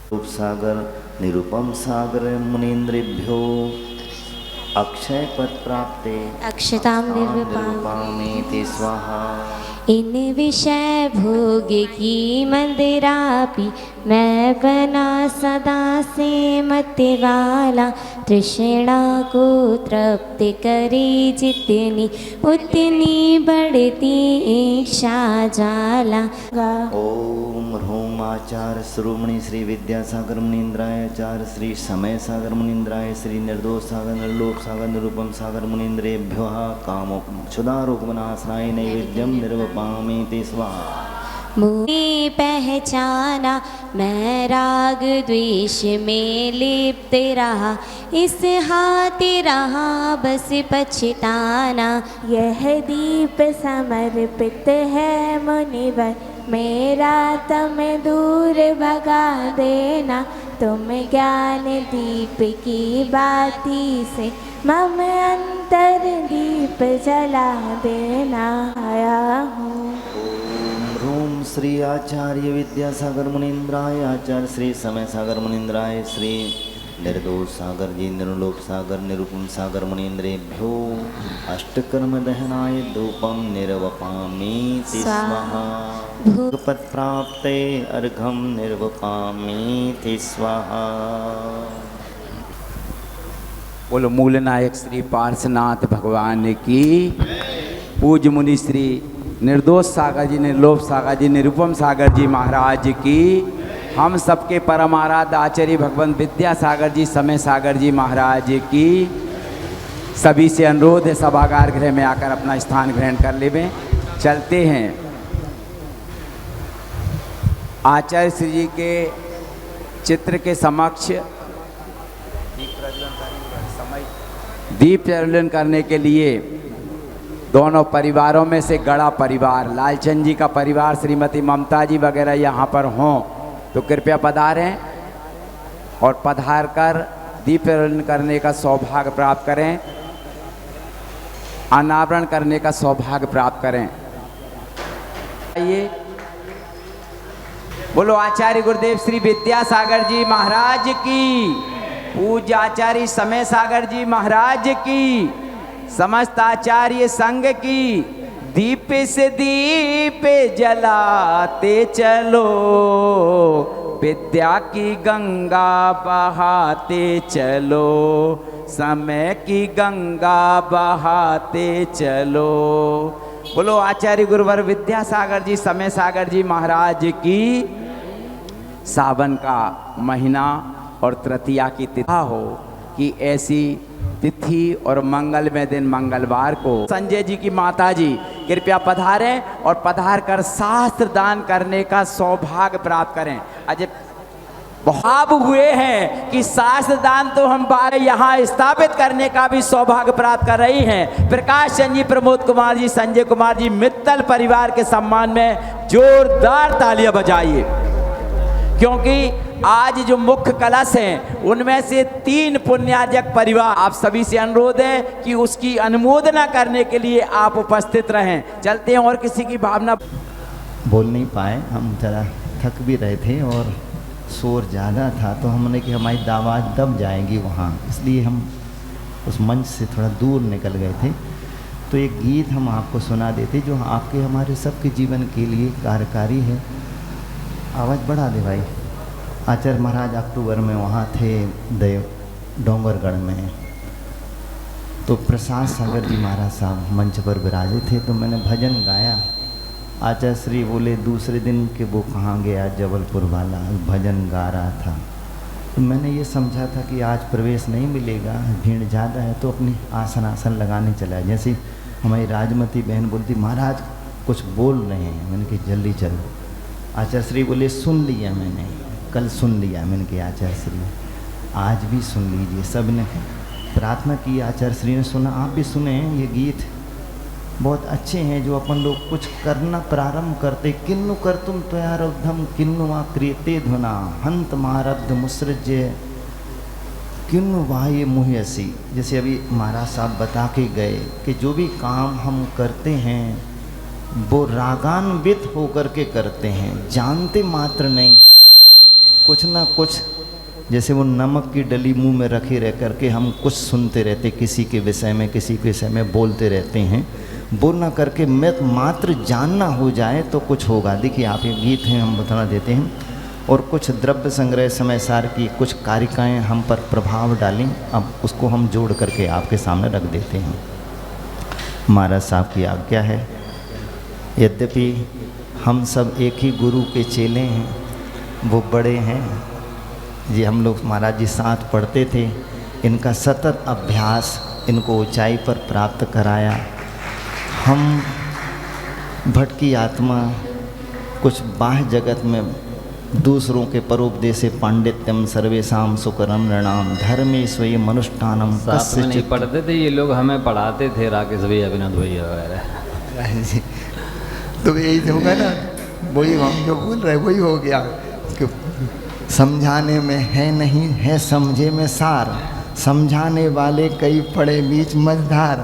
रूप सागर निरुपम सागर मुनीन्द्रेभ्यो अक्षय पद प्राप्ते अक्षतां निरूपामेति स्वाहा। इन विषय भोग की मंदिरापि मैं बना सदा से मत वाला। तृष्णा को तृप्त करे जितनी उतनी बढ़ती इच्छा जाला। ओम ह्रूम आचार्य श्रोमणी श्री विद्यासागर मुनीन्द्राय, आचार्य श्री समय सागर मुनीन्द्राय, श्री निर्दोष सागर निर्लोक सागर निरूपम सागर मुनीन्द्रेभ्यो कामोक्षुदारोगमनाशनाय नैवेद्यम निर्वपामीति स्वाहा। मुझे पहचाना मैं राग द्वेष में लिप्त रहा, इस हाथ रहा बस पछताना। यह दीप समर्पित है मुनिवर, मेरा तुम दूर भगा देना। तुम ज्ञान दीप की बाती से मम अंतर दीप जला देना। आया हूँ ओम श्री आचार्य विद्यासागर मुनीन्द्राय, आचार्य श्री समय सागर मुनीन्द्राय, श्री निर्दोष सागर जी निर्लोक सागर निरूपम सागर मुनीन्द्रेभ्यो अष्टकर्म दहनाय धूपम निर्वपामीति स्वाहा। भूपद प्राप्ते अर्घम निर्वपामीति स्वाहा। बोलो मूल नायक श्री पार्श्वनाथ भगवान की। पूज्य मुनि श्री निर्दोष सागर जी निर्लोभ सागर जी निरुपम सागर जी महाराज की। हम सबके परम आराध्य आचार्य भगवान विद्यासागर जी समय सागर जी महाराज की। सभी से अनुरोध है सभागार गृह में आकर अपना स्थान ग्रहण कर लेवें। चलते हैं आचार्य श्री जी के चित्र के समक्ष दीप प्रज्वलन करने के लिए दोनों परिवारों में से गड़ा परिवार लालचंद जी का परिवार श्रीमती ममता जी वगैरह यहाँ पर हों तो कृपया पधारें और पधार कर दीप प्रज्वलन करने का सौभाग्य प्राप्त करें, अनावरण करने का सौभाग्य प्राप्त करें। आइए बोलो आचार्य गुरुदेव श्री विद्यासागर जी महाराज की, पूज्य आचार्य समय सागर जी महाराज की, समस्त आचार्य संघ की। दीप से दीप जलाते चलो, विद्या की गंगा बहाते चलो, समय की गंगा बहाते चलो। बोलो आचार्य गुरुवर विद्यासागर जी समय सागर जी महाराज की। सावन का महीना और तृतीया की तिथि हो कि ऐसी तिथि और मंगलमय दिन मंगलवार को संजय जी की माता जी कृपया पधारें और पधार कर शास्त्र दान करने का सौभाग्य प्राप्त करें। अजय भाव हुए हैं कि शास्त्र दान तो हम बार यहाँ स्थापित करने का भी सौभाग्य प्राप्त कर रही हैं। प्रकाश चंद जी, प्रमोद कुमार जी, संजय कुमार जी, मित्तल परिवार के सम्मान में जोरदार तालियां बजाइए, क्योंकि आज जो मुख्य कलश हैं उनमें से 3 पुण्यार्जक परिवार। आप सभी से अनुरोध है कि उसकी अनुमोदना करने के लिए आप उपस्थित रहें। चलते हैं और किसी की भावना बोल नहीं पाए, हम जरा थक भी रहे थे और शोर ज़्यादा था, तो हमने कि हमारी आवाज़ दब जाएगी वहाँ, इसलिए हम उस मंच से थोड़ा दूर निकल गए थे। तो एक गीत हम आपको सुना देते जो आपके हमारे सबके जीवन के लिए कार्यकारी है। आवाज़ बढ़ा दे भाई। आचार्य महाराज अक्टूबर में वहाँ थे डोंगरगढ़ में, तो प्रसाद सागर जी महाराज साहब मंच पर विराजे थे, तो मैंने भजन गाया। आचार्य श्री बोले दूसरे दिन कि वो कहाँ गया जबलपुर वाला, भजन गा रहा था। तो मैंने ये समझा था कि आज प्रवेश नहीं मिलेगा, भीड़ ज़्यादा है, तो अपनी आसन लगाने चला। जैसे हमारी राजमती बहन बोलती महाराज कुछ बोल रहे हैं, मैंने कहा जल्दी चलो। आचार्य श्री बोले सुन लिया मैंने, कल सुन लिया। मैंने कहा आचार्य श्री आज भी सुन लीजिए। सब ने प्रार्थना की, आचार्य श्री ने सुना, आप भी सुने। ये गीत बहुत अच्छे हैं जो अपन लोग कुछ करना प्रारंभ करते। किन्नु कर तुम त्वयारब्धम किन्नु वा क्रियते ध्वना हंत महारब्ध मुसृज्य किन्नु वाये मुह्यसी। जैसे अभी महाराज साहब बता के गए कि जो भी काम हम करते हैं वो रागान्वित होकर के करते हैं, जानते मात्र नहीं। कुछ ना कुछ, जैसे वो नमक की डली मुंह में रखे रह करके हम कुछ सुनते रहते, किसी के विषय में किसी के विषय में बोलते रहते हैं। बोलना करके मात्र जानना हो जाए तो कुछ होगा। देखिए आप, ये गीत हैं, हम बता देते हैं, और कुछ द्रव्य संग्रह समय सार की कुछ कारिकाएँ हम पर प्रभाव डालें। अब उसको हम जोड़ करके आपके सामने रख देते हैं। महाराज साहब की आज्ञा है, यद्यपि हम सब एक ही गुरु के चेले हैं, वो बड़े हैं जी, हम लोग महाराज जी साथ पढ़ते थे, इनका सतत अभ्यास इनको ऊंचाई पर प्राप्त कराया। हम भटकी आत्मा कुछ बाह्य जगत में दूसरों के परोपदेशे पांडित्यम सर्वेशाम सुकरम नृणाम धर्मेश्वय मनुष्ठानम। साथ में नहीं पढ़ते थे ये लोग, हमें पढ़ाते थे, राकेश भैया विनोद भैया वगैरह। तो यही होगा ना, वही हम जो बोल रहे वही हो गया कि समझाने में है नहीं है, समझे में सार, समझाने वाले कई पड़े बीच मझधार।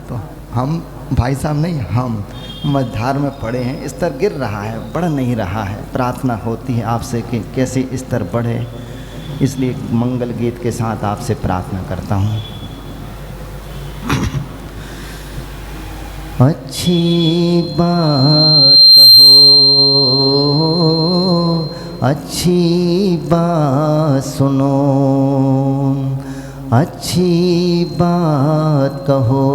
तो हम भाई साहब नहीं, हम मझधार में पड़े हैं, स्तर गिर रहा है, बढ़ नहीं रहा है। प्रार्थना होती है आपसे कि कैसे स्तर बढ़े, इसलिए मंगल गीत के साथ आपसे प्रार्थना करता हूँ। अच्छी बात कहो, अच्छी बात सुनो, अच्छी बात कहो,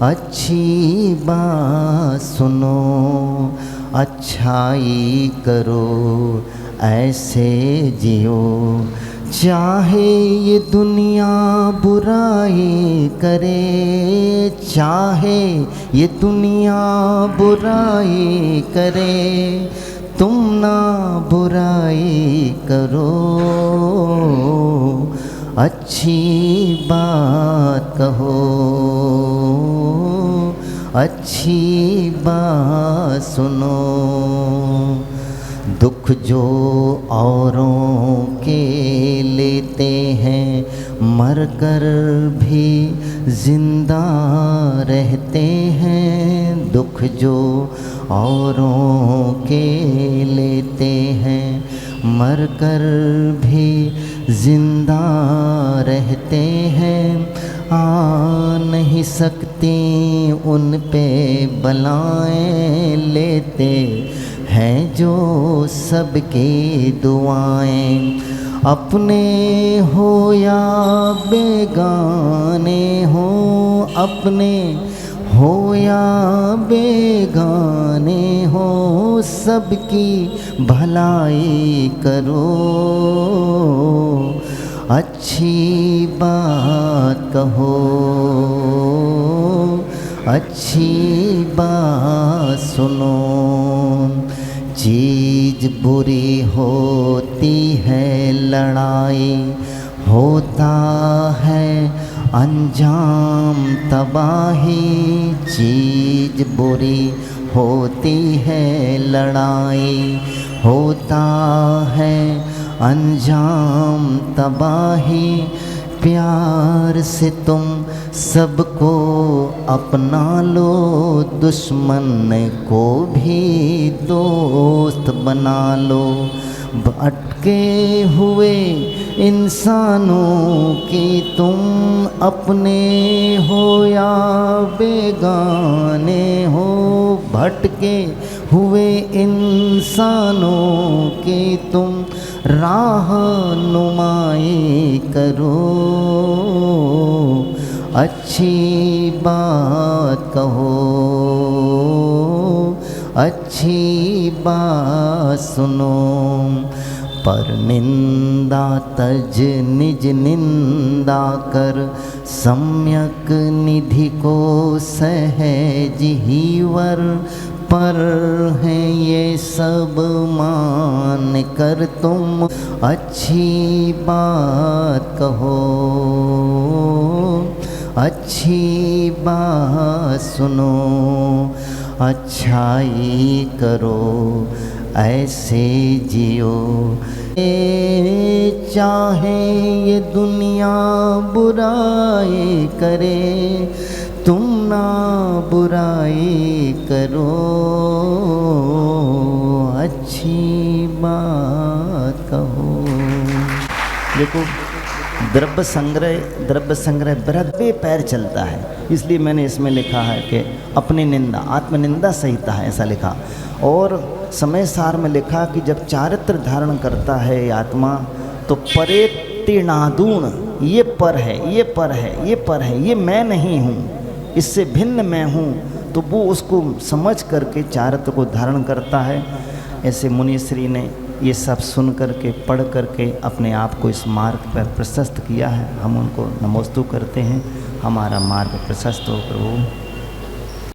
अच्छी बात सुनो, अच्छाई करो ऐसे जियो, चाहे ये दुनिया बुराई करे, चाहे ये दुनिया बुराई करे, तुम ना बुराई करो, अच्छी बात कहो, अच्छी बात सुनो। दुख जो औरों के लेते हैं, मर कर भी जिंदा रहते हैं। दुख जो औरों के लेते हैं, मर कर भी जिंदा रहते हैं। आ नहीं सकती उन पे बलाएं, लेते हैं जो सबके दुआएं। अपने हो या बेगाने हो, अपने हो या बेगाने हो, सबकी भलाई करो, अच्छी बात कहो, अच्छी बात सुनो। चीज बुरी होती है लड़ाई, होता है अंजाम तबाही। चीज बुरी होती है लड़ाई, होता है अंजाम तबाही। प्यार से तुम सबको अपना लो, दुश्मन को भी दोस्त बना लो। भटके हुए इंसानों की तुम अपने हो या बेगाने हो, भटके हुए इंसानों की तुम राह नुमाई करो, अच्छी बात कहो, अच्छी बात सुनो। पर निंदा तज निज निंदा कर, सम्यक निधि को सहज ही वर। पर हैं ये सब मान कर तुम अच्छी बात कहो, अच्छी बात सुनो। अच्छाई करो ऐसे जियो, चाहे ये दुनिया बुराई करे, तुम ना बुराई करो, अच्छी बात कहो। देखो द्रव्य संग्रह बृहद्वे पैर चलता है, इसलिए मैंने इसमें लिखा है कि अपनी निंदा, आत्मनिंदा संहिता है ऐसा लिखा। और समय सार में लिखा कि जब चारित्र धारण करता है आत्मा तो परे तीर्णादूण, ये पर है, ये पर है, ये पर है, ये मैं नहीं हूँ, इससे भिन्न मैं हूँ, तो वो उसको समझ करके चारित्र को धारण करता है। ऐसे मुनिश्री ने ये सब सुन करके पढ़ करके अपने आप को इस मार्ग पर प्रशस्त किया है। हम उनको नमोस्तु करते हैं। हमारा मार्ग प्रशस्त हो प्रभु।